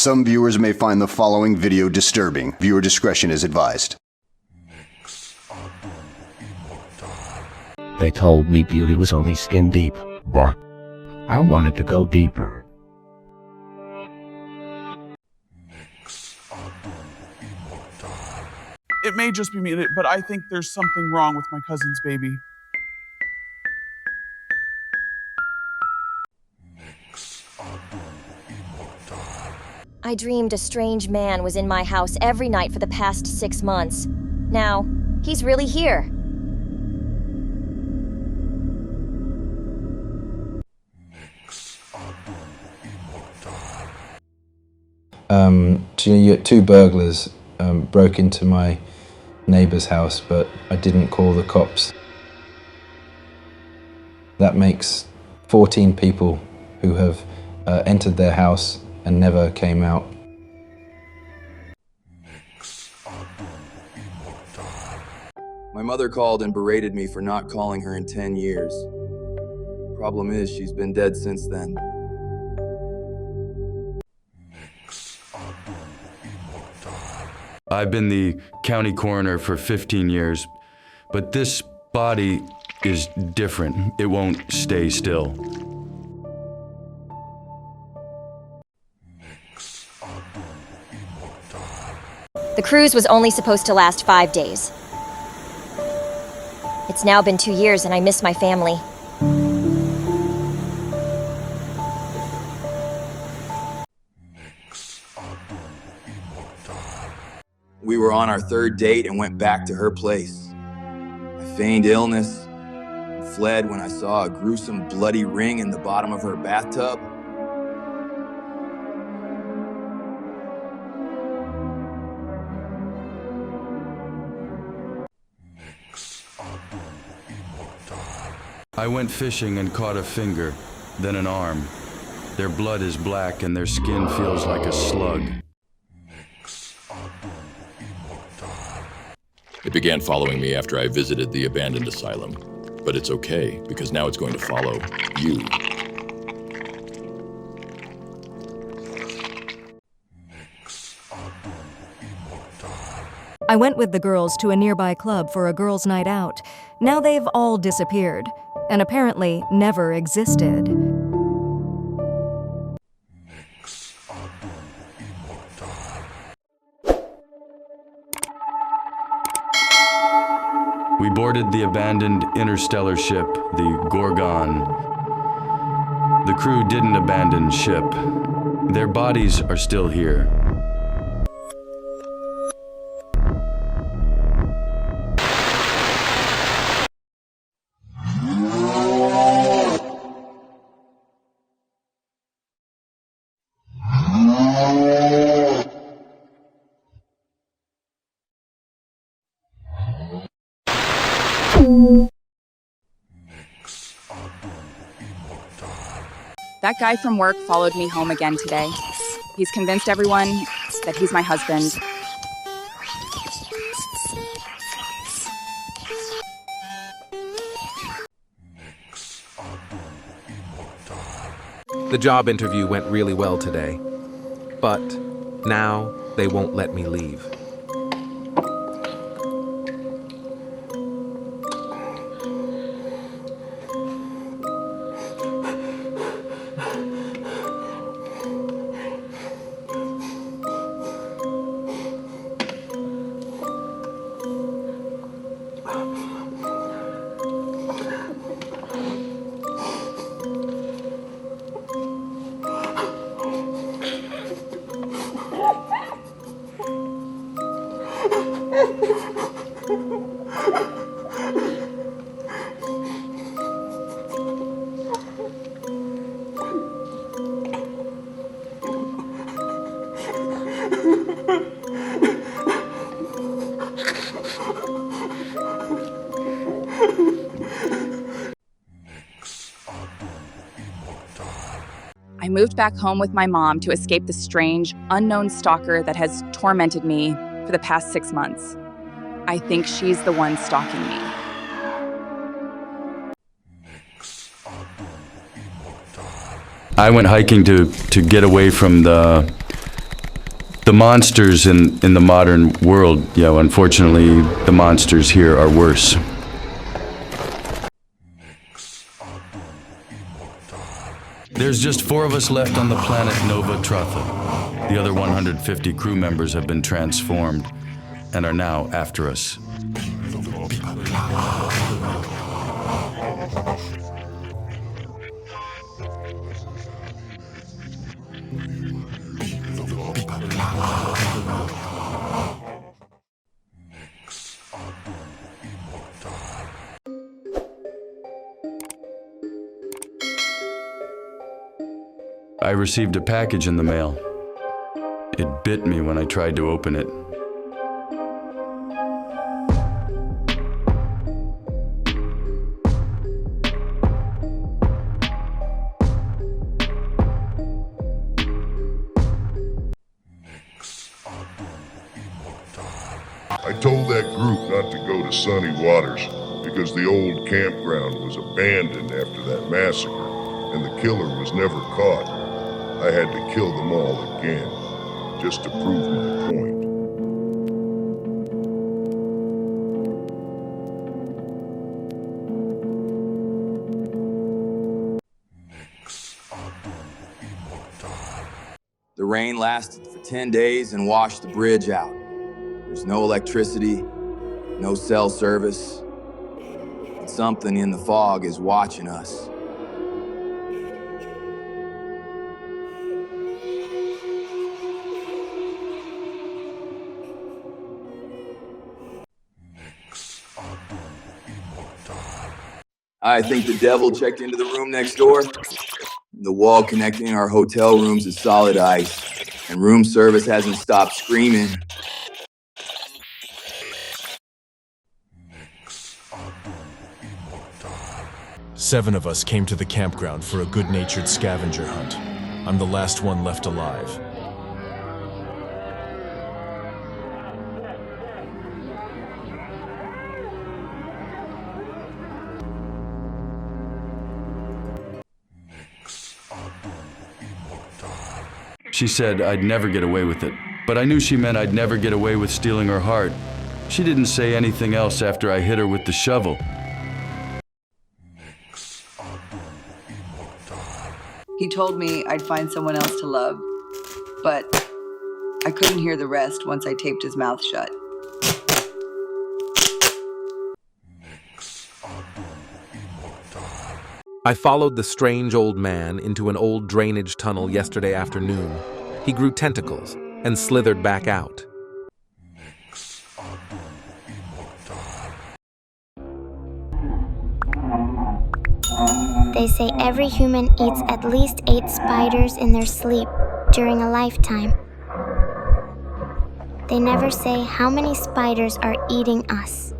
Some viewers may find the following video disturbing. Viewer discretion is advised. They told me beauty was only skin deep, but I wanted to go deeper. It may just be me, but I think there's something wrong with my cousin's baby. I dreamed a strange man was in my house every night for the past 6 months. Now, he's really here. Two burglars broke into my neighbor's house, but I didn't call the cops. That makes 14 people who have entered their house and never came out. My mother called and berated me for not calling her in 10 years. Problem is, she's been dead since then. I've been the county coroner for 15 years, but this body is different. It won't stay still. The cruise was only supposed to last 5 days. It's now been 2 years and I miss my family. We were on our third date and went back to her place. I feigned illness and fled when I saw a gruesome bloody ring in the bottom of her bathtub. I went fishing and caught a finger, then an arm. Their blood is black and their skin feels like a slug. It began following me after I visited the abandoned asylum. But it's okay, because now it's going to follow you. I went with the girls to a nearby club for a girls' night out. Now they've all disappeared, and apparently never existed. We boarded the abandoned interstellar ship, the Gorgon. The crew didn't abandon ship. Their bodies are still here. That guy from work followed me home again today. He's convinced everyone that he's my husband. The job interview went really well today, but now they won't let me leave. I moved back home with my mom to escape the strange, unknown stalker that has tormented me for the past 6 months. I think she's the one stalking me. I went hiking to get away from the The monsters in the modern world, unfortunately, the monsters here are worse. There's just 4 of us left on the planet Nova Trotha. The other 150 crew members have been transformed and are now after us. I received a package in the mail. It bit me when I tried to open it. I told that group not to go to Sunny Waters because the old campground was abandoned after that massacre and the killer was never caught. I had to kill them all again, just to prove my point. The rain lasted for 10 days and washed the bridge out. There's no electricity, no cell service, and something in the fog is watching us. I think the devil checked into the room next door. The wall connecting our hotel rooms is solid ice, and room service hasn't stopped screaming. Seven of us came to the campground for a good-natured scavenger hunt. I'm the last one left alive. She said I'd never get away with it, but I knew she meant I'd never get away with stealing her heart. She didn't say anything else after I hit her with the shovel. He told me I'd find someone else to love, but I couldn't hear the rest once I taped his mouth shut. I followed the strange old man into an old drainage tunnel yesterday afternoon. He grew tentacles and slithered back out. They say every human eats at least 8 spiders in their sleep during a lifetime. They never say how many spiders are eating us.